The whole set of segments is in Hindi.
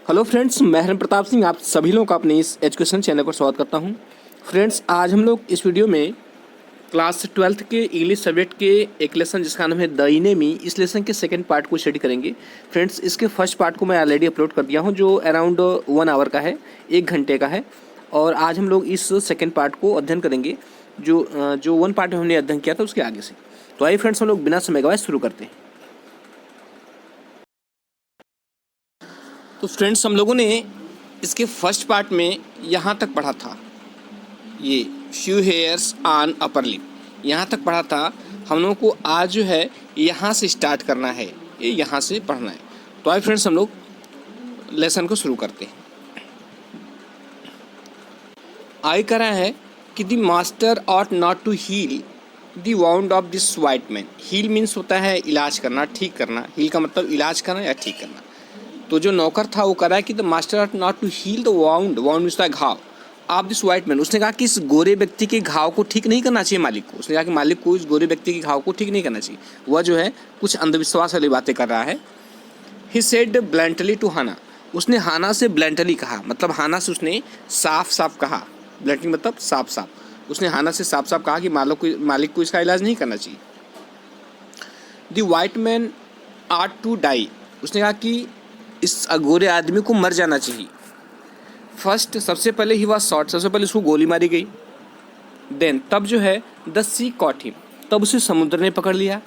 हेलो फ्रेंड्स, मैं हरन प्रताप सिंह आप सभी लोगों का अपने इस एजुकेशन चैनल पर स्वागत करता हूं। फ्रेंड्स, आज हम लोग इस वीडियो में क्लास 12th के इंग्लिश सब्जेक्ट के एक लेसन जिसका नाम है द इनेमी, इस लेसन के सेकंड पार्ट को स्टडी करेंगे। फ्रेंड्स, इसके फर्स्ट पार्ट को मैं ऑलरेडी अपलोड कर दिया हूं जो अराउंड 1 आवर का है, 1 घंटे का है। और आज हम लोग इस सेकेंड पार्ट को अध्ययन करेंगे जो 1 पार्ट में हमने अध्ययन किया था उसके आगे से। तो आइए फ्रेंड्स, हम लोग बिना समय गवाए शुरू करते हैं। तो फ्रेंड्स, हम लोगों ने इसके फर्स्ट पार्ट में यहाँ तक पढ़ा था, ये few hairs on upper lip, यहाँ तक पढ़ा था। हम लोगों को आज जो है यहाँ से स्टार्ट करना है, ये यहाँ से पढ़ना है। तो आइए फ्रेंड्स, हम लोग लेसन को शुरू करते हैं। आई कह रहा है कि the master ought not to heal the wound of this white man. Heal means होता है इलाज करना, ठीक करना। हील का मतलब इलाज करना या ठीक करना। तो जो नौकर था वो कह रहा है कि the master are not to heal the wound, wound means घाव ऑफ दिस वाइट मैन। उसने कहा कि इस गोरे व्यक्ति के घाव को ठीक नहीं करना चाहिए मालिक को। उसने कहा कि मालिक को इस गोरे व्यक्ति के घाव को ठीक नहीं करना चाहिए। वह जो है कुछ अंधविश्वास वाली बातें कर रहा है। ही सेड ब्लंटली टू हाना। उसने हाना से ब्लंटली कहा, मतलब हाना से उसने साफ साफ कहा। ब्लंटली मतलब साफ साफ। उसने हाना से साफ साफ कहा कि मालिक को इसका इलाज नहीं करना चाहिए। The white man ought to die. उसने कहा कि इस गोरे आदमी को मर जाना चाहिए। फर्स्ट, सबसे पहले ही वह शॉट, सबसे पहले उसको गोली मारी गई। देन, तब जो है द सी कॉट हिम, तब उसे समुद्र ने पकड़ लिया।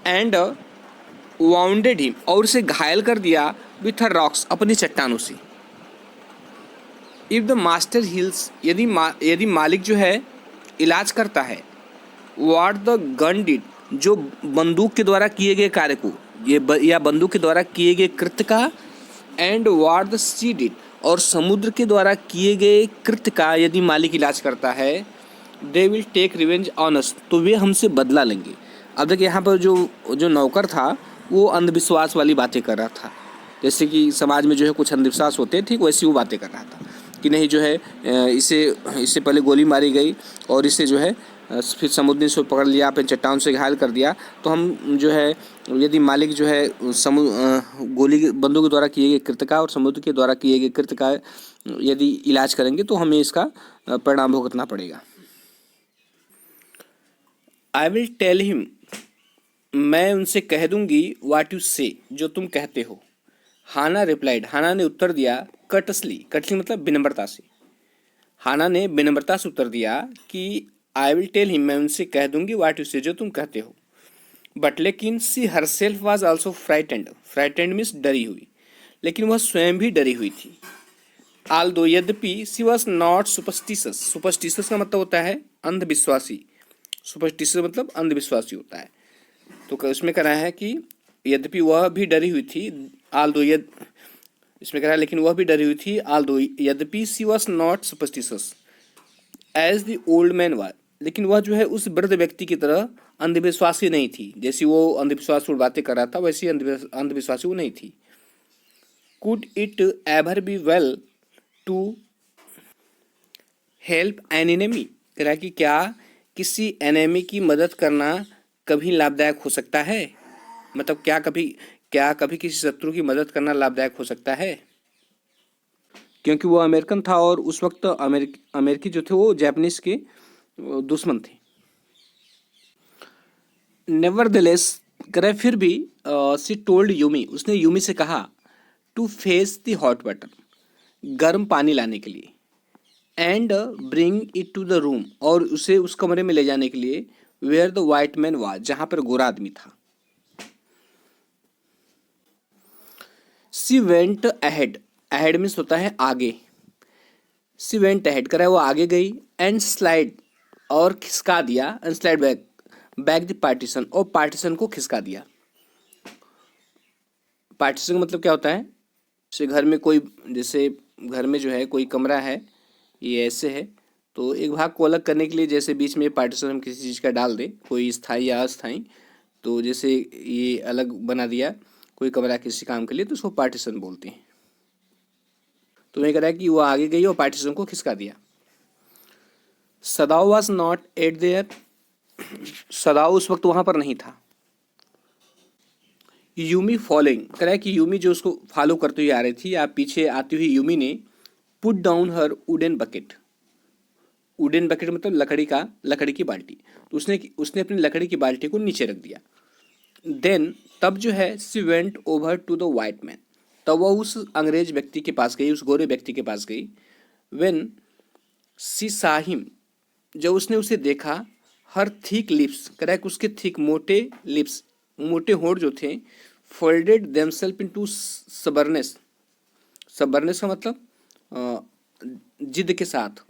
एंड वाउंडेड हिम, और उसे घायल कर दिया विथ हर रॉक्स, अपनी चट्टानों से। इफ द मास्टर हील्स, यदि मालिक जो है इलाज करता है। व्हाट द गन डिड, जो बंदूक के द्वारा किए गए कार्य को, या बंदूक के द्वारा किए गए कृत्य का। And what the sea did, और समुद्र के द्वारा किए गए कृत्य का यदि मालिक इलाज करता है। They will take revenge on us, तो वे हमसे बदला लेंगे। अब देखिए, यहाँ पर जो नौकर था वो अंधविश्वास वाली बातें कर रहा था। जैसे कि समाज में जो है कुछ अंधविश्वास होते हैं, ठीक वैसी वो बातें कर रहा था कि नहीं जो है इससे पहले गोली मारी गई और इसे जो है फिर समुद्र ने इसको पकड़ लिया, फिर चट्टान से घायल कर दिया। तो हम जो है यदि मालिक जो है बंदूक के द्वारा किए गए कृत्य का और समुद्र के द्वारा किए गए कृत्य का यदि इलाज करेंगे तो हमें इसका परिणाम भुगतना पड़ेगा। आई विल टेल हिम, मैं उनसे कह दूंगी, व्हाट यू से, जो तुम कहते हो। हाना रिप्लाइड, हाना ने उत्तर दिया, कटसली, कटसली मतलब विनम्रता से। हाना ने विनम्रता से उत्तर दिया कि आई विल टेल हिम, मैं उनसे कह दूंगी, व्हाट यू से, जो तुम कहते हो। बट लेकिन she herself was also frightened, frightened means डरी हुई, लेकिन वह स्वयं भी डरी हुई थी। आल दो, यद्यपि she was not superstitious, superstitious का मतलब होता है अंधविश्वासी। सुपरस्टिशियस मतलब अंधविश्वासी होता है। तो उसमें कह रहा है कि यद्यपि वह भी डरी हुई थी, आल दो इसमें कह रहा है लेकिन वह भी डरी हुई थी। आल दो, यद्यपि she was not superstitious as the old man was, लेकिन वह जो है उस वृद्ध व्यक्ति की तरह अंधविश्वासी नहीं थी। जैसी वो अंधविश्वासपूर्ण बातें कर रहा था वैसी अंधविश्वासी वो नहीं थी। Could it ever be well to help an enemy, कह रहा कि क्या किसी एनिमी की मदद करना कभी लाभदायक हो सकता है। मतलब क्या कभी किसी शत्रु की मदद करना लाभदायक हो सकता है, क्योंकि वो अमेरिकन था और उस वक्त अमेरिकी जो थे वो जापानीज के दुश्मन थे। नेवरदलेस, करे फिर भी, सी टोल्ड यूमी, उसने यूमी से कहा, to fetch the hot water, गर्म पानी लाने के लिए। And bring it to the room, और उसे उस कमरे में ले जाने के लिए, where the white man was, जहां पर गोरा आदमी था। She went ahead, ahead means होता है आगे। सी वेंट अहेड करे वो आगे गई। एंड स्लाइड, और खिसका दिया। And slide back, back the partition, और पार्टीशन को खिसका दिया। पार्टीशन का मतलब क्या होता है, जैसे घर में जो है कोई कमरा है, ये ऐसे है, तो एक भाग को अलग करने के लिए जैसे बीच में पार्टीशन हम किसी चीज़ का डाल दें, कोई स्थायी या अस्थायी, तो जैसे ये अलग बना दिया कोई कमरा किसी काम के लिए, तो उसको पार्टीशन बोलते हैं। तो मैं कह रहा है कि वो आगे गई और पार्टीशन को खिसका दिया। सदाओ वॉज नॉट एट देयर, सदाओ उस वक्त वहां पर नहीं था। यूमी फॉलोइंग कह रहा है कि यूमी जो उसको फॉलो करती हुई आ रही थी, या पीछे आती हुई यूमी ने पुट डाउन हर वुडन बकेट। वुडन बकेट मतलब लकड़ी की बाल्टी। तो उसने अपनी लकड़ी की बाल्टी को नीचे रख दिया। देन तब जो है she went over to the white man, तब वह उस अंग्रेज व्यक्ति के पास गई, उस गोरे व्यक्ति के पास गई। वेन सी साहिम, जब उसने उसे देखा, हर थिक लिप्स करेक्ट, उसके थिक मोटे लिप्स, मोटे होंठ जो थे, फोल्डेड देमसेल्फ इनटू सबरनेस। सबरनेस का मतलब जिद के साथ,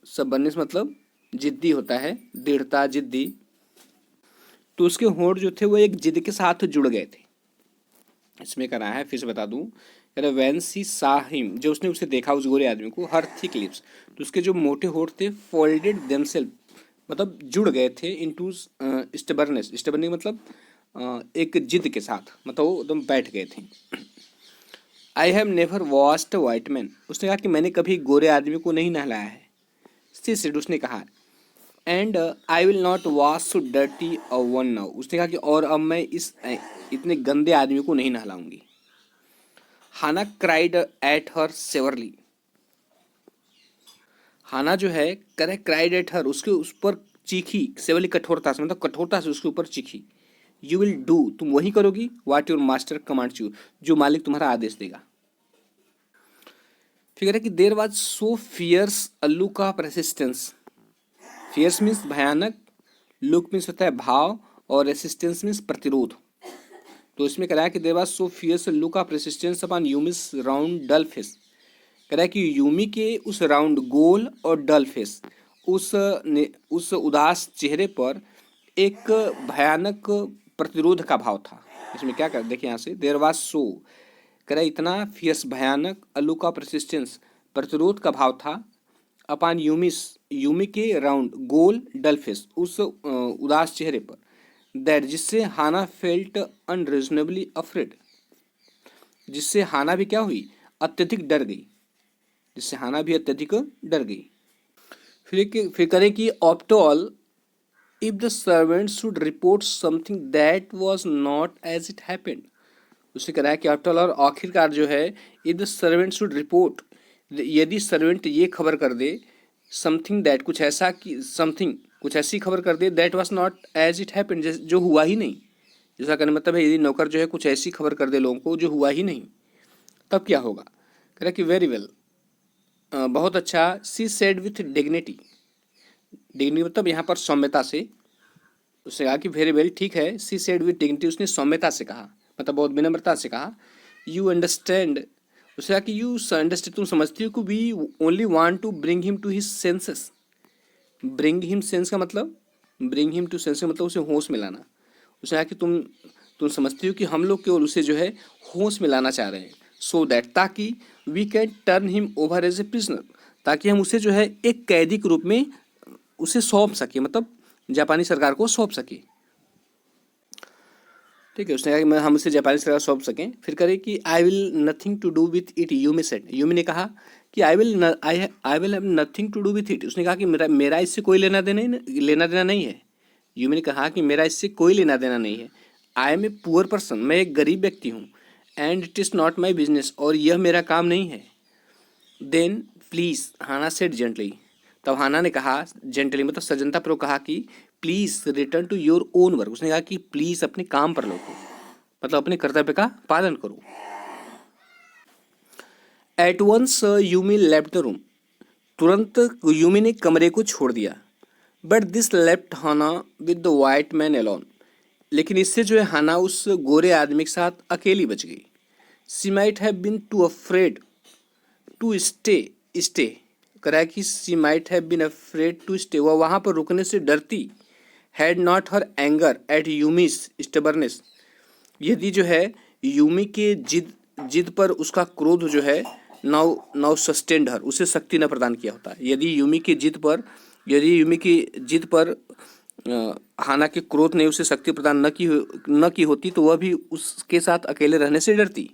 सबरनेस मतलब जिद्दी होता है, दृढ़ता, जिद्दी। तो उसके होंठ जो थे वो एक जिद के साथ जुड़ गए थे। इसमें करा है, फिर से बता दूं, वैन सी साहिम, जो उसने उसे देखा, उस गोरे आदमी को, हर थिक लिप्स, तो उसके जो मोटे होंठ थे, फोल्डेड देमसेल्फ मतलब जुड़ गए थे, इनटू स्टबरनेस, स्टबरनेस मतलब एक जिद के साथ, मतलब वो एकदम बैठ गए थे। I have never washed white man, उसने कहा कि मैंने कभी गोरे आदमी को नहीं नहलाया है। सी सेड, उसने कहा, and I will not wash so dirty a one now, उसने कहा कि और अब मैं इस इतने गंदे आदमी को नहीं नहलाऊंगी। हाना क्राइड एट हर सेवरली, हाना जो है करेक्ट, क्राइड एट हर, उसके उस पर चीखी, सेवरली कठोरता से, मतलब कठोरता से उसके ऊपर चीखी। यू विल डू, तुम वही करोगी, what your master commands you, जो मालिक तुम्हारा आदेश देगा। फिर है कि there was so fierce a look of resistance, fierce means भयानक, लुक मीन्स होता है भाव, और रेसिस्टेंस मीन्स प्रतिरोध। तो इसमें कह रहा है कि there was so fierce a look of resistance upon Yumi's round dull face, कह रहा है कि यूमी के उस राउंड गोल और डल फेस, उस उदास चेहरे पर एक भयानक प्रतिरोध का भाव था। इसमें क्या कर देखिए यहाँ से, देर वाज सो, कह रहा है इतना, फियर्स भयानक, अ लुक ऑफ रेसिस्टेंस प्रतिरोध का भाव था, अपान यूमिस यूमी के राउंड गोल डल फेस, उस उदास चेहरे पर, दैट जिससे हाना फेल्ट अनरीजनेबली अफ्रेड, जिससे हाना भी क्या हुई, अत्यधिक डर गई, जिससे हाना भी अत्यधिक डर गई। फिर करें कि after all if the servant should report something that was not as it happened, उससे कह रहा है कि आफ्टर ऑल, और आखिरकार जो है, if the servant should report, यदि सर्वेंट ये खबर कर दे, समथिंग दैट कुछ ऐसा कि समथिंग कुछ ऐसी खबर कर दे, that was not as it happened जो हुआ ही नहीं, जैसा कहने मतलब है, यदि नौकर जो है कुछ ऐसी खबर कर दे लोगों को जो हुआ ही नहीं, तब क्या होगा। कह रहा है कि वेरी वेल, बहुत अच्छा, she said with dignity, dignity मतलब यहाँ पर सौम्यता से, उसने कहा कि वेरी वेल, ठीक है, सी सेड विथ डिग्निटी, उसने सौम्यता से कहा, मतलब बहुत विनम्रता से कहा। यू अंडरस्टैंड, उसने कहा कि यू अंडरस्टैंड, तुम समझती हो कि we only want to bring him to his senses, bring him sense का मतलब, ब्रिंग हिम टू सेंस का मतलब उसे होश में लाना। उसने कहा कि तुम समझती हो कि हम लोग केवल उसे जो है होश में लाना चाह रहे हैं, सो दैट, ताकि we can turn him over as a prisoner, ताकि हम उसे जो है एक कैदी के रूप में उसे सौंप सके, मतलब जापानी सरकार को सौंप सके। ठीक है, उसने कहा कि मैं हम उसे जापानी सरकार सौंप सकें। फिर करे कि I will nothing to do with it, Yumi said, Yumi ने कहा कि I will have nothing to do with it, उसने कहा कि मेरा इससे कोई लेना देना नहीं है। यूमी ने कहा कि मेरा इससे कोई लेना देना नहीं है। I am a poor person, मैं एक गरीब व्यक्ति हूँ, and it is not my business, और यह मेरा काम नहीं है। Then please, Hana said gently, तब हाना ने कहा जेंटली मतलब सज्जनतापूर्वक कहा कि please return to your own work, उसने कहा कि प्लीज़ अपने काम पर लौटो, मतलब अपने कर्तव्य का पालन करो। At once Yumi left the room, तुरंत यूमी ने कमरे को छोड़ दिया। But this left Hana with the white man alone, लेकिन इससे जो है हाना उस गोरे आदमी के साथ अकेली बच गई। She might have been too afraid to stay करा कि she might have been afraid to stay, वह वहाँ पर रुकने से डरती। Had not her anger at Yumi's stubbornness, यदि जो है यूमी के जिद जिद पर उसका क्रोध जो है नाउ नाउ सस्टेंड हर, उसे शक्ति न प्रदान किया होता। यदि यूमी की जिद पर हाना के क्रोध ने उसे शक्ति प्रदान न की होती, तो वह भी उसके साथ अकेले रहने से डरती।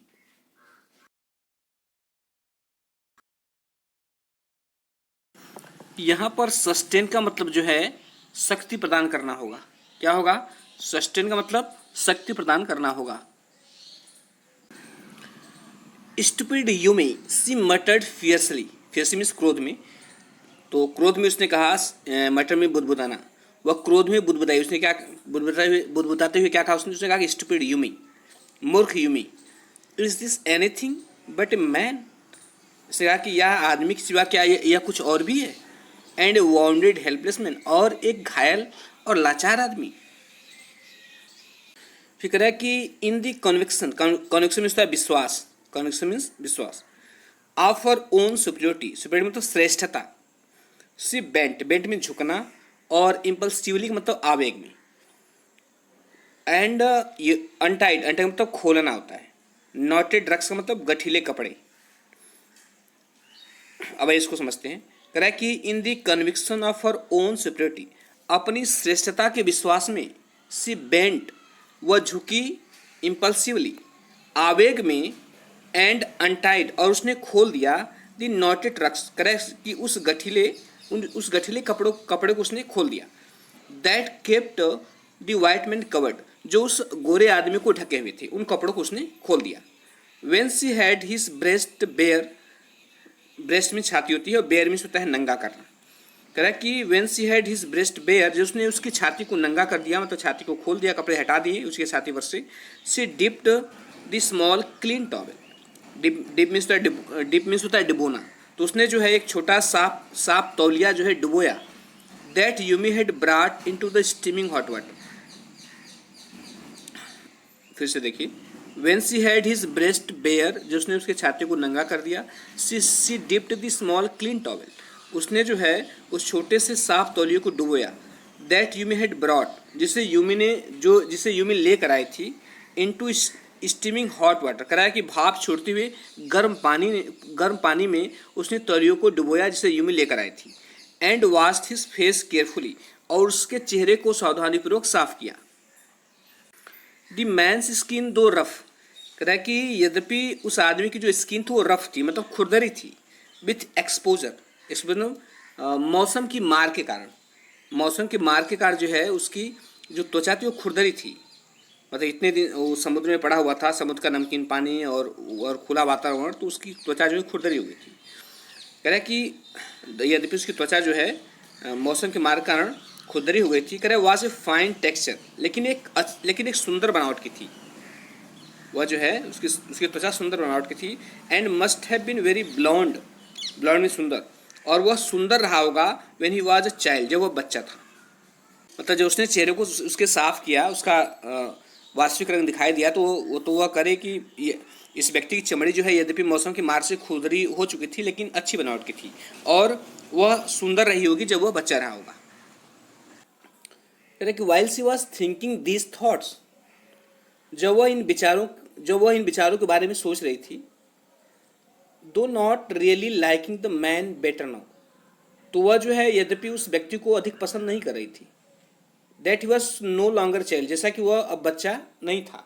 यहाँ पर सस्टेन का मतलब जो है शक्ति प्रदान करना होगा, क्या होगा, सस्टेन का मतलब शक्ति प्रदान करना होगा। स्टूपिड यूमी सी मटर्ड फियर्सली, फियर्सली मीन्स क्रोध में, तो क्रोध में उसने कहा, मटर में बुदबुदाना, वह क्रोध में बुदबुदाई, उसने क्या बुदबुदाते हुए क्या कहा, उसने कहा कि स्टूपिड यूमी, मूर्ख Yumi, is this anything but a man, उसने कहा कि यह आदमी के सिवा क्या यह कुछ और भी है, and A bounded helpless man, और एक घायल और लाचार आदमी। फिर कह रहा है कि in the conviction, conviction means विश्वास, कन्विक्शन मीन्स विश्वास, of her own superiority, superiority मतलब श्रेष्ठता, सी बेंट, बेंट में झुकना, और इम्पल्सिवली मतलब आवेग में, एंड अनटाइड, अनटाइड मतलब खोलना होता है, नॉटेड ड्रग्स का मतलब गठीले कपड़े। अब इसको समझते हैं। कह रहा है कि in the conviction of her own superiority, अपनी श्रेष्ठता के विश्वास में, सी बेंट वह झुकी, इम्पल्सिवली आवेग में, एंड अनटाइड और उसने खोल दिया, दी नॉटेड ड्रग्स, कह रहा है कि उस गठीले कपड़े को उसने खोल दिया, that kept the white man covered, जो उस गोरे आदमी को ढके हुए थे, उन कपड़ों को उसने खोल दिया। When she had his breast bare, breast में छाती होती है और बेयर में होता है नंगा करना। कह रहा है कि when she had his breast bare, जो उसने उसकी छाती को नंगा कर दिया, मतलब छाती को खोल दिया, कपड़े हटा दिए उसके छाती पर से, she dipped the small clean towel, dip means होता है डुबोना, तो उसने जो है एक छोटा साफ तौलिया जो है डुबोया, that Yumi had brought into the steaming hot water. फिर से देखिए, when she had his breast bare, जो उसने उसके छाती को नंगा कर दिया, she dipped the small clean towel, उसने जो है उस छोटे से साफ तौलिए को डुबोया, दैट यूमी हैड ब्रॉट, जिसे यूमी लेकर आई थी, इनटू स्टीमिंग हॉट वाटर, कराया कि भाप छोड़ते हुए गर्म पानी में उसने तौलियों को डुबोया जिसे यूमी लेकर आई थी, and washed his face carefully, और उसके चेहरे को सावधानीपूर्वक साफ किया। द मैन्स स्किन दो रफ, कह रहा है कि यद्यपि उस आदमी की जो स्किन थी वो रफ थी, मतलब खुरदरी थी, विथ एक्सपोजर, मौसम की मार के कारण जो है उसकी जो त्वचा थी वो खुरदरी थी, मतलब इतने दिन वो समुद्र में पड़ा हुआ था, समुद्र का नमकीन पानी और खुला वातावरण, तो उसकी त्वचा जो है खुरदरी हो गई थी। कह रहा है कि यद्यपि उसकी त्वचा जो है मौसम के मार के कारण खुरदरी हो गई थी, कह रहा है वाज ए फाइन टेक्सचर, लेकिन एक सुंदर बनावट की थी, वह जो है उसकी त्वचा सुंदर बनावट की थी, and must have been very blond, blond में सुंदर, और वह सुंदर रहा होगा when he was a child, जब वह बच्चा था, मतलब जब उसने चेहरे को उसके साफ किया, उसका वास्तविक रंग दिखाई दिया, तो वह करे कि इस व्यक्ति की चमड़ी जो है यद्यपि मौसम की मार से खुरदरी हो चुकी थी, लेकिन अच्छी बनावट की थी, और वह सुंदर रही होगी जब वह बच्चा रहा होगा। कि while she was thinking these thoughts, जब वह इन विचारों के बारे में सोच रही थी, दो not really liking the man better now, तो वह जो है यद्यपि उस व्यक्ति को अधिक पसंद नहीं कर रही थी, that he was no longer child, जैसा कि वह अब बच्चा नहीं था।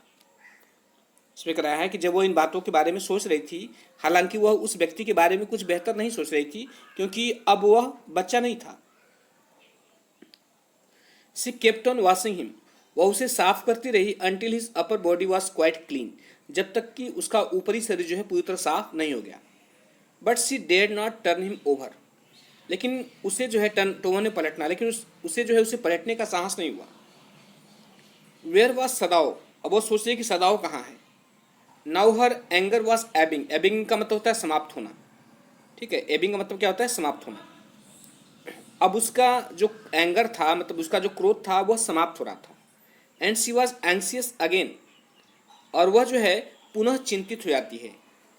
इसमें कराया है कि जब वो इन बातों के बारे में सोच रही थी, हालांकि वह उस व्यक्ति के बारे में कुछ बेहतर नहीं सोच रही थी, क्योंकि अब वह बच्चा नहीं था। She kept on washing him, वह उसे साफ करती रही, until his upper body was quite clean, जब तक कि उसका ऊपरी शरीर जो है पूरी तरह साफ नहीं हो गया। But she did not turn him over, लेकिन उसे जो है टर्न ने पलटना, लेकिन उसे जो है उसे पलटने का साहस नहीं हुआ। वेयर वॉज सदाओ, अब वो सोच रही कि सदाओ कहाँ है। Now her anger was Ebbing, Ebbing का मतलब होता है समाप्त होना, ठीक है, एबिंग का मतलब क्या होता है, समाप्त होना। अब उसका जो एंगर था, मतलब उसका जो क्रोध था, वह समाप्त हो रहा था। एंड शी वॉज एंग्सियस अगेन, और वह जो है पुनः चिंतित हो जाती है।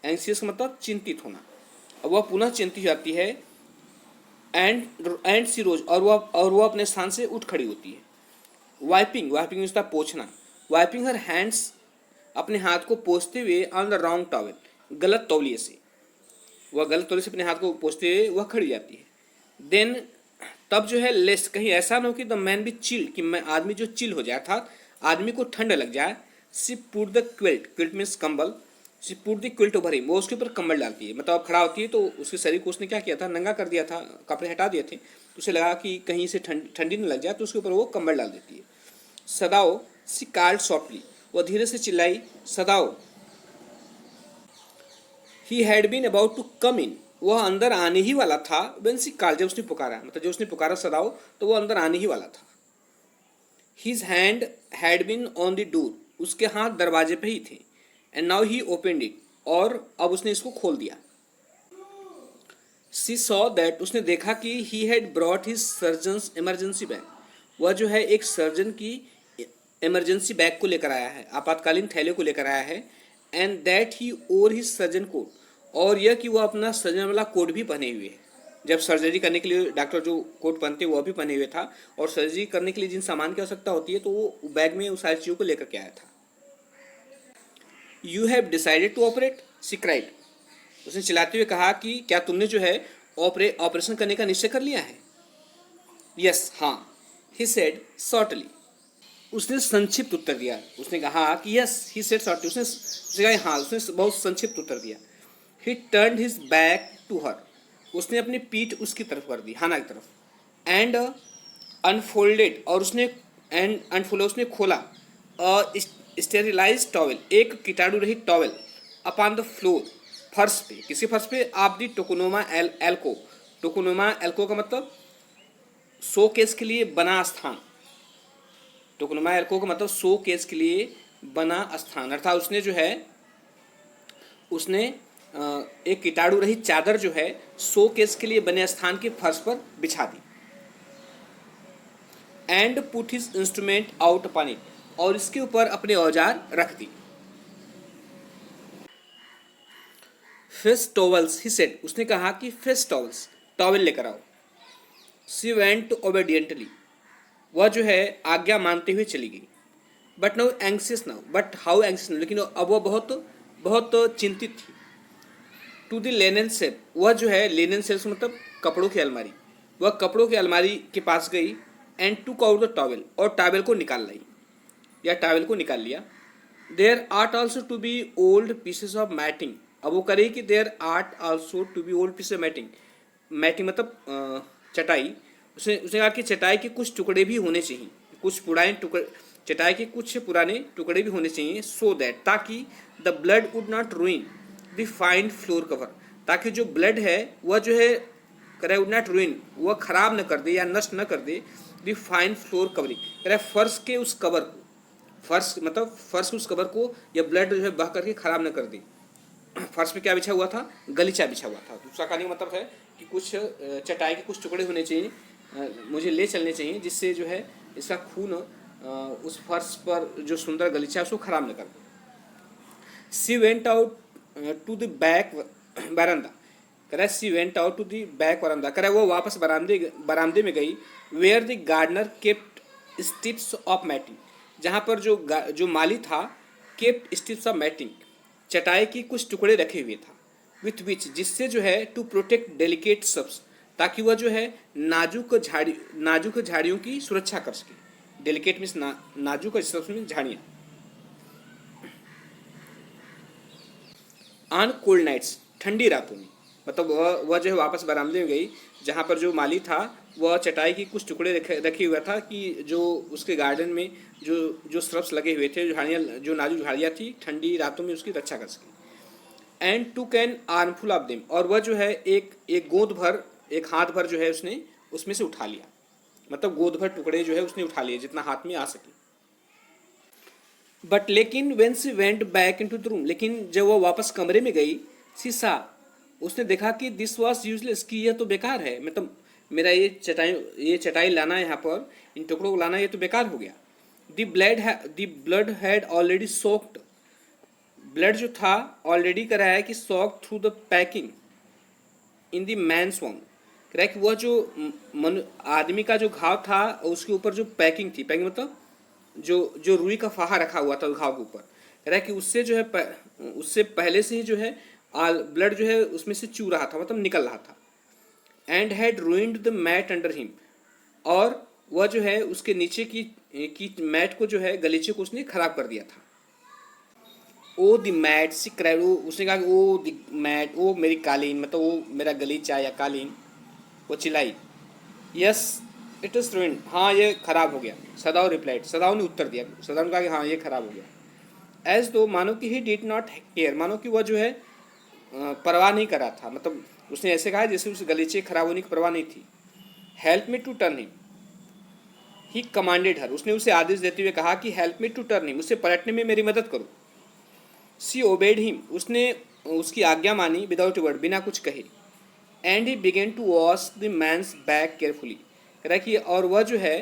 एंग्सियस का मतलब चिंतित होना, और वह पुनः चिंतित हो जाती है। एंड सी रोज, और वह अपने स्थान से उठ खड़ी होती है। वाइपिंग उसका पोंछना, वाइपिंग हर हैंड्स, अपने हाथ को पोंछते हुए, ऑन द रॉन्ग टॉवेल, गलत तौलिए से, वह गलत तौलिए से अपने हाथ को पोंछते हुए वह खड़ी जाती है। देन तब जो है लेस, कहीं ऐसा ना हो कि द मैन बी चिल, कि मैं आदमी जो चिल हो जाए, अर्थात आदमी को ठंड लग जाए। She put the quilt means कंबल, she put the quilt over him, वो उसके ऊपर कंबल डालती है, मतलब अब खड़ा होती है तो उसके शरीर को उसने क्या किया था, नंगा कर दिया था, कपड़े हटा दिए थे, तो उसे लगा कि कहीं से ठंडी न लग जाए, तो उसके ऊपर वो कंबल डाल देती है। सदाओ, सी कॉल्ड सॉफ्टली, वह धीरे से चिल्लाई, Sadao. He had been about to come in, वह अंदर आने ही वाला था। व्हेन सी कॉल्ड, जब उसने पुकारा, मतलब जब उसने पुकारा सदाओ, तो वो अंदर आने ही वाला था। His hand had been on the door, उसके हाथ दरवाजे पे ही थे। And now he opened it, और अब उसने इसको खोल दिया। सी सॉ दैट, उसने देखा कि he had brought his surgeons emergency bag, वह जो है एक सर्जन की इमरजेंसी बैग को लेकर आया है, आपातकालीन थैले को लेकर आया है। And that he wore his surgeon coat, और यह कि वह अपना सर्जन वाला कोट भी पहने हुए है। जब सर्जरी करने के लिए डॉक्टर जो कोट पहनते हैं वह भी पहने हुए था, और सर्जरी करने के लिए जिन सामान की आवश्यकता होती है तो वो बैग में उस सारी चीज़ों को लेकर के आया था। You have decided to operate, she cried, उसने चिल्लाते हुए कहा कि क्या तुमने जो है ऑपरेशन करने का निश्चय कर लिया है। यस, हाँ, ही सेड शॉर्टली, उसने संक्षिप्त उत्तर दिया। उसने कहा कि यस, ही सेड शॉर्टली, उसने कहा हाँ, उसने बहुत संक्षिप्त उत्तर दिया। He turned his back to her, उसने अपनी पीठ उसकी तरफ कर दी, हाना की तरफ। एंड अनफोल्डेड, और उसने उसने खोला स्टेरिलाइज टॉवेल, एक कीटाणु रहित टॉवेल, अपॉन द फ्लोर, फर्श पे, किसी फर्श पे, आप दी टोकोनोमा एल्को, टोकोनोमा एल्को का मतलब शो केस के लिए बना स्थान, टोकोनोमा एल्को का मतलब शो केस के लिए बना स्थान, अर्थात उसने जो है उसने एक कीटाणु रहित चादर जो है शो केस के लिए बने स्थान के फर्श पर बिछा दी। And put his instrument out upon it, और इसके ऊपर अपने औजार रख दी। फिश टॉवल्स, ही सेड, उसने कहा कि फिश टॉवल्स, टॉवल लेकर आओ। सी वेंट ओबेडिएंटली, वह जो है आज्ञा मानते हुए चली गई। But no anxious now, but how anxious now, लेकिन अब वह बहुत बहुत चिंतित थी। टू द लेनन सेल, वह जो है लेनन सेल्स मतलब कपड़ों की अलमारी, वह कपड़ों की अलमारी के पास गई। And took out the towel, और टॉवल को निकाल लाई, या टॉवल को निकाल लिया। There ought also to be old pieces of matting, अब वो करे कि there ought also to be old pieces of matting, matting मतलब चटाई, उसने कहा कि चटाई के कुछ टुकड़े भी होने चाहिए, कुछ पुराने टुकड़े, चटाई के कुछ पुराने टुकड़े भी होने चाहिए। सो दैट, ताकि the blood would not रूइन the fine floor cover, ताकि जो ब्लड है वह जो है करे वुड नॉट रूइन, वह खराब न कर दे या नष्ट न कर दे द फाइन फ्लोर कवरिंग, करे फर्श के उस कवर को, फर्श मतलब फर्श के उस कवर को या ब्लड जो है बह करके खराब न कर दे। फर्श पे क्या बिछा हुआ था, गलीचा बिछा हुआ था। दूसरा कहने का मतलब है कि कुछ चटाई के कुछ टुकड़े होने चाहिए, मुझे ले चलने चाहिए, जिससे जो है इसका खून उस फर्श पर जो सुंदर गलीचा है उसको खराब न कर दे। She went out to the back बरामदा, करे she went out to the back बरामदा, करे वो वापस बरामदे में गई। Where the gardener kept strips of matting, जहाँ पर जो माली था केप्ट स्टिप्स ऑफ मैटिंग, चटाई की कुछ टुकड़े रखे हुए था। विथ विच, जिससे जो है टू प्रोटेक्ट डेलिकेट सब्स, ताकि वह जो है नाजुक झाड़ियों की सुरक्षा कर सके। डेलिकेट मीन्स नाजुक सब्स में झाड़ियाँ। ऑन कोल्ड नाइट्स, ठंडी रातों में, मतलब वह जो है वापस बरामदे में गई, जहाँ पर जो माली था वह चटाई की कुछ टुकड़े रखे हुआ था कि जो उसके गार्डन में जो श्रब्स लगे हुए थे, जो नाजुक झाड़ियाँ थी, ठंडी रातों में उसकी रक्षा कर सके। And to can armful of them, और वह जो है एक गोद भर, एक हाथ भर जो है उसने उसमें से उठा लिया, मतलब गोद भर टुकड़े जो है उसने उठा लिए जितना हाथ में आ सके। बट लेकिन when she went back in to the room, लेकिन जब वह वापस कमरे में गई, सी उसने देखा कि दिस वॉज यूजलेस, कि यह तो बेकार है, मतलब मेरा ये चटाई लाना यहाँ पर, इन टुकड़ों को लाना, ये तो बेकार हो गया। The blood had already soaked, blood जो था ऑलरेडी कराया है कि soak through the packing in the man's wound, correct, वह जो आदमी का जो घाव था उसके ऊपर जो पैकिंग थी, पैकिंग मतलब जो रुई का फाहा रखा हुआ था घाव के ऊपर, कह रहा है कि उससे जो है उससे पहले से ही जो है ब्लड जो है उसमें से चू रहा था, मतलब निकल रहा था। And had ruined the mat under him, और वह जो है उसके नीचे की मैट को जो है गलीचे को उसने खराब कर दिया था। ओ द मैट, सी क्राइड, उसने कहा कि ओ द मैट, ओ मेरी कालीन, मतलब वो मेरा गलीचा या कालीन, वो चिल्लाई। यस इट इज ruined, हाँ ये खराब हो गया। सदाव रिप्लाइड, सदाव ने उत्तर दिया, सदाव ने कहा कि हाँ ये खराब हो गया। एज दो, मानो कि ही डिड नॉट केयर, मानो कि वह जो है परवाह नहीं कर रहा था, मतलब उसने ऐसे कहा जैसे उस गलीचे खराब होने की परवाह नहीं थी। Help me to turn him, he commanded her, उसने उसे आदेश देते हुए कहा कि help me to turn him, उससे पलटने में मेरी मदद करो। सी ओबेड हिम, उसने उसकी आज्ञा मानी, विदाउट वर्ड, बिना कुछ कहे। And he began to wash the man's back carefully, कह रहा है कि और वह जो है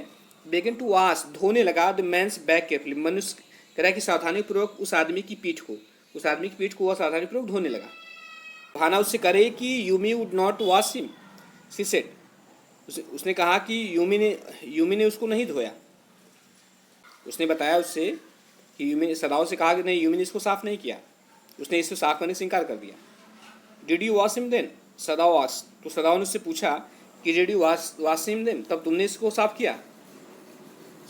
बिगेन टू वॉश, धोने लगा, द मैंस बैक केयरफुली, मनुष्य कह रहा है कि सावधानीपूर्वक उस आदमी की पीठ को, उस आदमी की पीठ को वह सावधानीपूर्वक धोने लगा। बहाना उससे करे कि Yumi would not wash him, she said, उसने कहा कि यूमी ने उसको नहीं धोया। उसने बताया उससे कि यूमी, सदाओ से कहा कि नहीं यूमी ने इसको साफ नहीं किया, उसने इसको साफ करने से इनकार कर दिया। Did you wash him then, Sadao wash, तो सदाओ ने उससे पूछा कि did you wash him then, तब तुमने इसको साफ किया।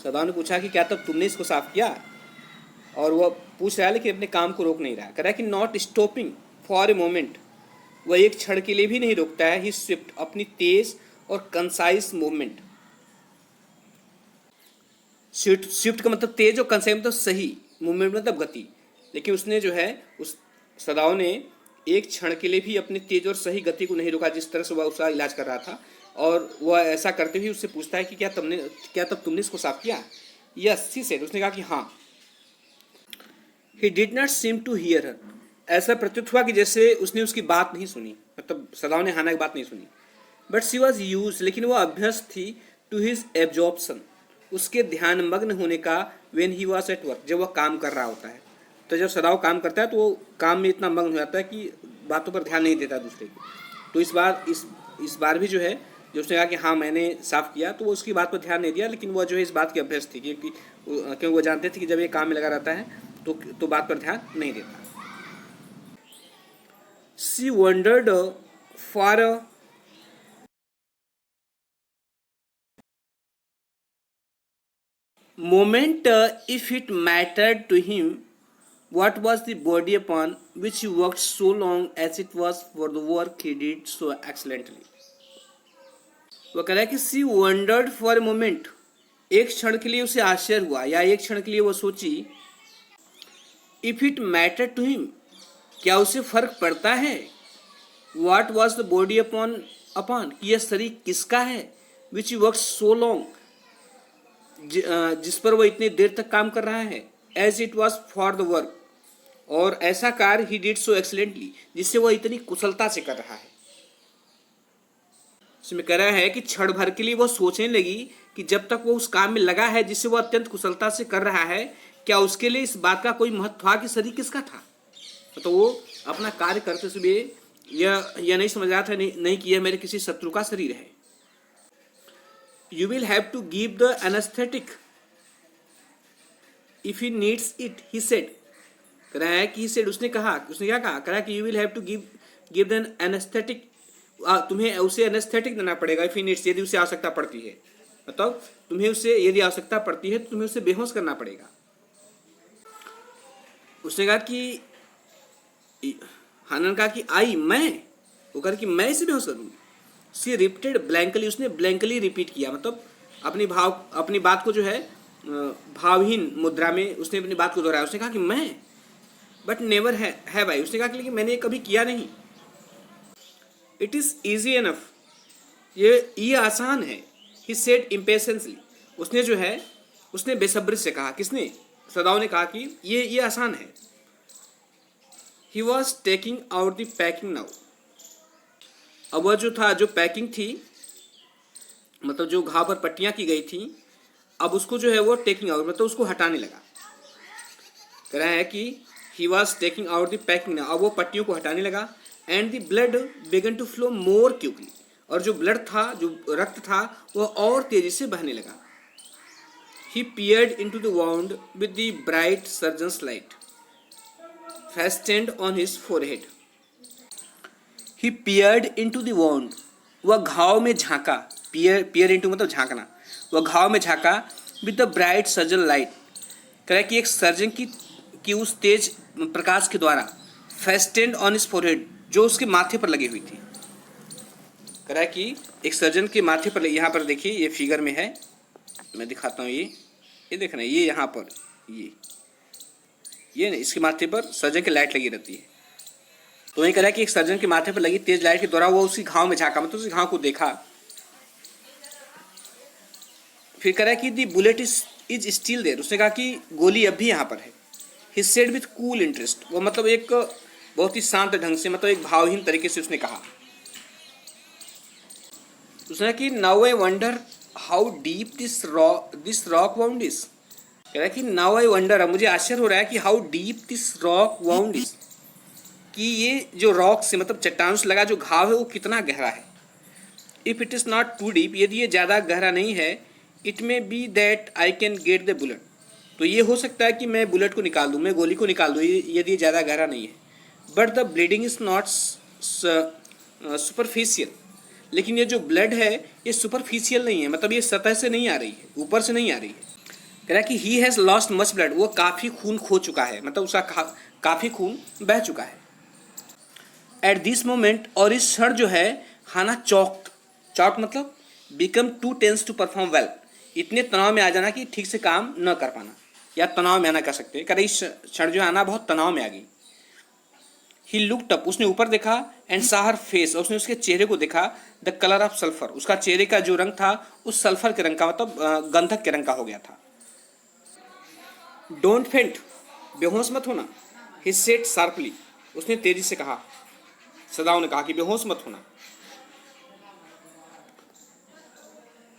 सदाओ ने पूछा कि क्या तब तुमने इसको साफ किया, और वह पूछ रहा है लेकिन अपने काम को रोक नहीं रहा। कह रहा है कि not stopping for a moment, वह एक क्षण के लिए भी नहीं रुकता है। ही स्विफ्ट, अपनी तेज और कंसाइज मूवमेंट, स्विफ्ट का मतलब तेज और कंसाइज मतलब सही, मूवमेंट मतलब गति, लेकिन उसने जो है उस सदाओ ने एक क्षण के लिए भी अपनी तेज और सही गति को नहीं रोका, जिस तरह से वह उसका इलाज कर रहा था। और वह ऐसा करते हुए उससे पूछता है कि क्या तब तुमने इसको साफ किया। यस सी सेड, उसने कहा कि हाँ। He did not seem to hear her, ऐसा प्रतीत हुआ कि जैसे उसने उसकी बात नहीं सुनी, मतलब सदाओ ने हाना की बात नहीं सुनी। बट सी वॉज यूज, लेकिन वह अभ्यस्त थी, टू हिज एब्जॉर्प्शन, उसके ध्यान मग्न होने का, when he was at work, जब वह काम कर रहा होता है। तो जब सदाओ काम करता है तो वो काम में इतना मग्न हो जाता है कि बातों पर ध्यान नहीं देता दूसरे की। तो इस बार भी जो है, जो उसने कहा कि हाँ मैंने साफ किया, तो वो उसकी बात पर ध्यान नहीं दिया, लेकिन वह जो है इस बात की अभ्यस्त थी, क्योंकि वो जानते थे कि जब ये काम में लगा रहता है तो बात पर ध्यान नहीं देता। She wondered for moment if it mattered to him what was the body upon which he worked so long as it was for the work he did so excellently। वह कह रहा है कि सी वंडर्ड फॉर ए मोमेंट, एक क्षण के लिए उसे आश्चर्य हुआ, या एक क्षण के लिए वो सोची, if it matter to him, क्या उसे फर्क पड़ता है, what was the body upon upon, यह शरीर किसका है, विच वर्क सो लॉन्ग, जिस पर वह इतनी देर तक काम कर रहा है, as it was for the work, और ऐसा कार्य ही डिड सो एक्सलेंटली, जिससे वह इतनी कुशलता से कर रहा है। इसमें कह रहा है कि क्षण भर के लिए वह सोचने लगी कि जब तक वो उस काम में लगा है जिससे वह अत्यंत कुशलता से कर रहा है, क्या उसके लिए इस बात का कोई महत्व था कि शरीर किसका था। तो वो अपना कार्य करते हुए यह नहीं समझ रहा था नहीं कि यह मेरे किसी शत्रु का शरीर है। You will have to give the anesthetic if he needs it, he said। कह रहा है कि he said, उसने क्या कहा, कह रहा है कि you will have to give the anesthetic, तुम्हें उसे anesthetic देना पड़ेगा, if he needs, यदि उसे आवश्यकता पड़ती है, मतलब तुम्हें उसे यदि आवश्यकता पड़ती है तो तुम्हें उसे बेहोश करना पड़ेगा। उसने कहा कि हानन कहा कि मैं, वो कहा कि मैं इसे बेहोश करूँगी। सी रिपीटेड ब्लैंकली, उसने ब्लैंकली रिपीट किया, मतलब अपनी बात को जो है भावहीन मुद्रा में उसने अपनी बात को दोहराया। उसने कहा कि मैं, बट नेवर है भाई, उसने कहा कि लेकिन मैंने कभी किया नहीं। इट इज़ ईजी एनफ, ये आसान है। ही सेड इम्पेशेंसली, उसने जो है उसने बेसब्री से कहा, किसने, सदाओ ने कहा कि ये आसान है। ही was taking out the packing now, अब वह जो पैकिंग थी, मतलब जो घाव पर पट्टियां की गई थी, अब उसको जो है वो टेकिंग आउट, मतलब उसको हटाने लगा। कह रहा है कि he was taking out the packing now, अब वो पट्टियों को हटाने लगा। And the blood began to flow more quickly, और जो ब्लड था, जो रक्त था, वह और तेजी से बहने लगा। He peered into the wound with the bright surgeon's light fastened on his forehead. He peered into the wound, वह घाव में झांका, पियर इनटू मतलब झांकना, वह घाव में झांका, with the bright surgeon light, कह रहा है कि एक सर्जन की उस तेज प्रकाश के द्वारा, फेस्टेंड ऑन हिज फोरहेड, जो उसके माथे पर लगी हुई थी। कह कह रहा है कि एक सर्जन के माथे पर, यहाँ पर देखिए ये फिगर में है, मैं दिखाता हूँ, ये देख रहे हैं, ये यहाँ पर ये इसके माथे पर सर्जन की लाइट लगी रहती है। तो वही कह रहा है कि एक सर्जन के माथे पर लगी तेज लाइट के द्वारा वो उसी घाव में झांका, मतलब उसी घाव को देखा। फिर कह रहा है कि दी बुलेट इज स्टिल देयर, उसने कहा कि गोली अब भी यहाँ पर है। He said with cool interest, वो मतलब एक बहुत ही शांत ढंग से, मतलब एक भावहीन तरीके से उसने कहा। उसने कहा कि now I wonder how deep this rock wound is. कह रहा है कि नाउ आई वंडर, अब मुझे आश्चर्य हो रहा है कि how deep this rock wound is, कि ये जो रॉक से मतलब चट्टान से लगा जो घाव है वो कितना गहरा है। If it is not too deep, यदि ये ज़्यादा गहरा नहीं है, it may be that I can get the bullet, तो ये हो सकता है कि मैं बुलेट को निकाल दूँ, मैं गोली को निकाल दूँ, यदि ये ज़्यादा गहरा नहीं है। But the bleeding is not superficial, लेकिन ये जो ब्लड है ये सुपरफिशियल नहीं है, मतलब ये सतह से नहीं आ रही है, ऊपर से नहीं आ रही है। कह रहा है कि he has lost much blood, वो काफ़ी खून खो चुका है, मतलब उसका काफ़ी खून बह चुका है। एट दिस मोमेंट, और इस क्षण जो है, हाना चौक मतलब become too tense to perform well, इतने तनाव में आ जाना कि ठीक से काम न कर पाना, या तनाव में आना कह सकते हैं। कह रही इस क्षण जो है आना बहुत तनाव में आ गई। ही लुक्ड अप, उसने ऊपर देखा, एंड सा हर फेस, उसने उसके चेहरे को देखा, द कलर ऑफ सल्फर, उसका चेहरे का जो रंग था उस सल्फर के रंग का, मतलब गंधक के रंग का हो गया था। डोंट फेंट, बेहोश मत होना। ही सेड शार्पली, उसने तेजी से कहा, सदाओं ने कहा कि बेहोश मत होना।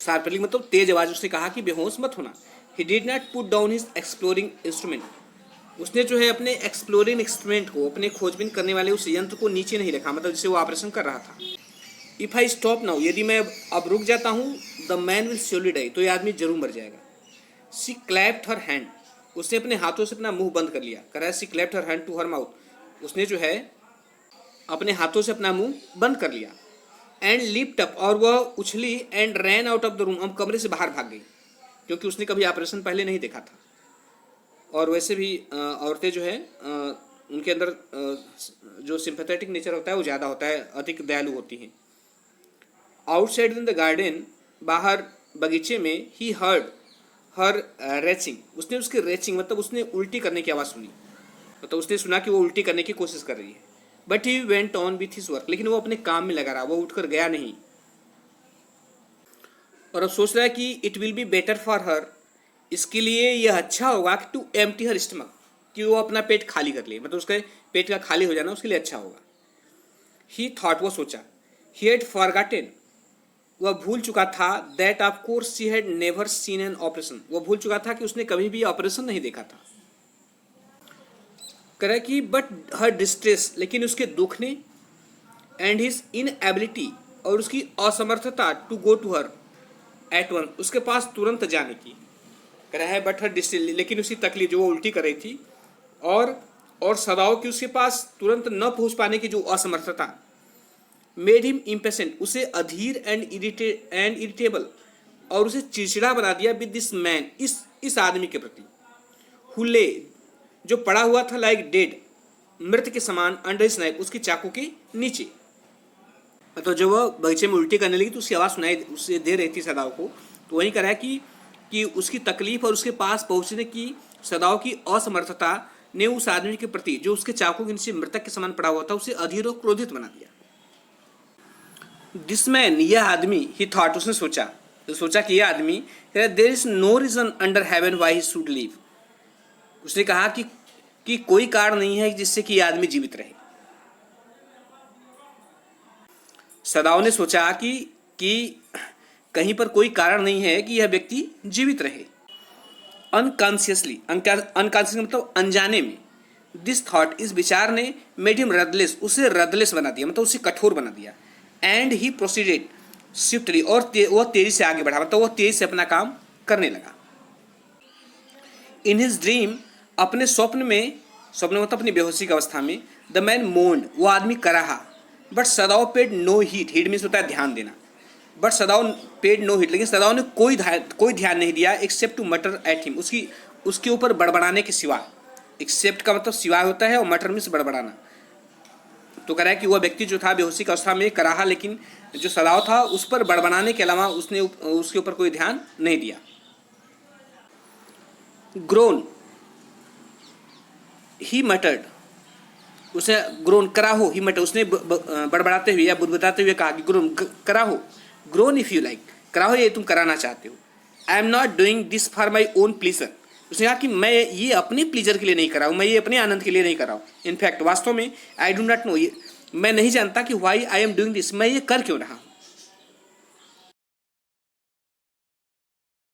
शार्पली मतलब तेज आवाज उसने कहा कि बेहोश मत होना। ही did not put down his exploring instrument, उसने जो है अपने एक्सप्लोरिंग इंस्ट्रूमेंट को, अपने खोजबीन करने वाले उस यंत्र को नीचे नहीं रखा, मतलब जिसे वो ऑपरेशन कर रहा था। इफ आई स्टॉप नाउ, यदि मैं अब रुक जाता हूँ, the man will surely die, तो ये आदमी जरूर मर जाएगा। सी क्लैप्ड हर हैंड, उसने अपने हाथों से अपना मुंह बंद कर लिया। कह रहा है she clapped her hand to her mouth, उसने जो है अपने हाथों से अपना मुंह बंद कर लिया। एंड लिफ्ट अप, और वह उछली, and ran out of the room, अब कमरे से बाहर भाग गई, क्योंकि उसने कभी ऑपरेशन पहले नहीं देखा था। और वैसे भी औरतें जो है उनके अंदर जो सिंपैथेटिक नेचर होता है वो ज़्यादा होता है, अधिक दयालु होती हैं। आउटसाइड इन द गार्डन, बाहर बगीचे में, ही हर्ड हर रेचिंग, उसने उसकी रेचिंग मतलब उसने उल्टी करने की आवाज़ सुनी, मतलब उसने सुना कि वो उल्टी करने की कोशिश कर रही है। But he went on with his work, लेकिन वो अपने काम में लगा रहा, वो उठकर गया नहीं। और अब सोच रहा है कि it will be better for her, इसके लिए यह अच्छा होगा कि टू एम्प्टी हर स्टमक, कि वो अपना पेट खाली कर ले, मतलब उसके पेट का खाली हो जाना उसके लिए अच्छा होगा। ही थॉट, वो सोचा। ही हैड फॉरगॉटन, वह भूल चुका था, that of course she had never seen an operation, वो भूल चुका था कि उसने कभी भी ऑपरेशन नहीं देखा था। करे कि बट हर डिस्ट्रेस, लेकिन उसके दुख ने, एंड हिज इनएबिलिटी, और उसकी असमर्थता, to go to her at once, उसके पास तुरंत जाने की। कह रहा है बट हर डिस्ट्रेस, लेकिन उसकी तकलीफ जो वो उल्टी कर रही थी, और सदाओं की उसके पास तुरंत न पहुंच पाने की जो असमर्थता, मेड हिम इम्पेशेंट, उसे अधीर एंड इरिटेबल, और उसे चिड़चिड़ा बना दिया विद दिस मैन, इस आदमी के प्रति। हुले, जो पड़ा हुआ था, लाइक डेड, मृत के समान, अंडर हिज नाइफ, उसकी चाकू के नीचे। मतलब जब वह बगीचे में उल्टी करने लगी तो उसकी आवाज़ सुनाई उससे दे रही थी सदाओं को। तो वही कह रहा है कि उसकी तकलीफ और उसके पास पहुंचने की सदाओं की असमर्थता ने उस आदमी के प्रति, जो उसके चाकू के नीचे मृतक के समान पड़ा हुआ था, उसे अधीर और क्रोधित बना दिया। दिस मैन, यह आदमी, ही थॉट, उसने सोचा कि यह आदमी, there is no reason under heaven why he should live, उसने कहा कि कोई कारण नहीं है जिससे कि यह आदमी जीवित रहे। सदाओं ने सोचा कि कहीं पर कोई कारण नहीं है कि यह व्यक्ति जीवित रहे। अनकॉन्शियसली मतलब अनजाने में, दिस थॉट, इस विचार ने, मेड हिम रदलेस, उसे रदलेस बना दिया, मतलब उसे कठोर बना दिया। एंड ही प्रोसीडेड स्विफ्टली, और वह तेजी से आगे बढ़ा, मतलब वह तेजी से अपना काम करने लगा। इन हिज ड्रीम, अपने स्वप्न मतलब अपनी बेहोशी की अवस्था में, द मैन मोन्ड, वो आदमी कराहा, but Sadao paid no heed means होता है ध्यान देना, but Sadao paid no heed, लेकिन सदाओ ने कोई ध्यान नहीं दिया, except to mutter at him, उसके ऊपर बड़बड़ाने के सिवा। एक्सेप्ट का मतलब सिवाय होता है, और मटर मीन्स बड़बड़ाना। तो कह रहा है कि वह व्यक्ति जो था बेहोशी की अवस्था में कराहा, लेकिन जो सदाव था उस पर बड़बड़ाने के अलावा उसने उसके ऊपर कोई ध्यान नहीं दिया। ग्रोन, ही मटर्ड, उसने ग्रोन करा हो, ही मटर, उसने बड़बड़ाते हुए या बुदबुदाते हुए कहा कि ग्रोन करा हो, ग्रोन इफ यू लाइक, करा हो ये तुम कराना चाहते हो। I am not doing this for my own pleaser, उसने कहा कि मैं ये अपने प्लीजर के लिए नहीं कर रहा हूँ, मैं ये अपने आनंद के लिए नहीं कर रहा हूँ। इनफैक्ट वास्तव में आई डू नॉट नो, ये मैं नहीं जानता कि why I am doing this, मैं ये कर क्यों रहा हूँ।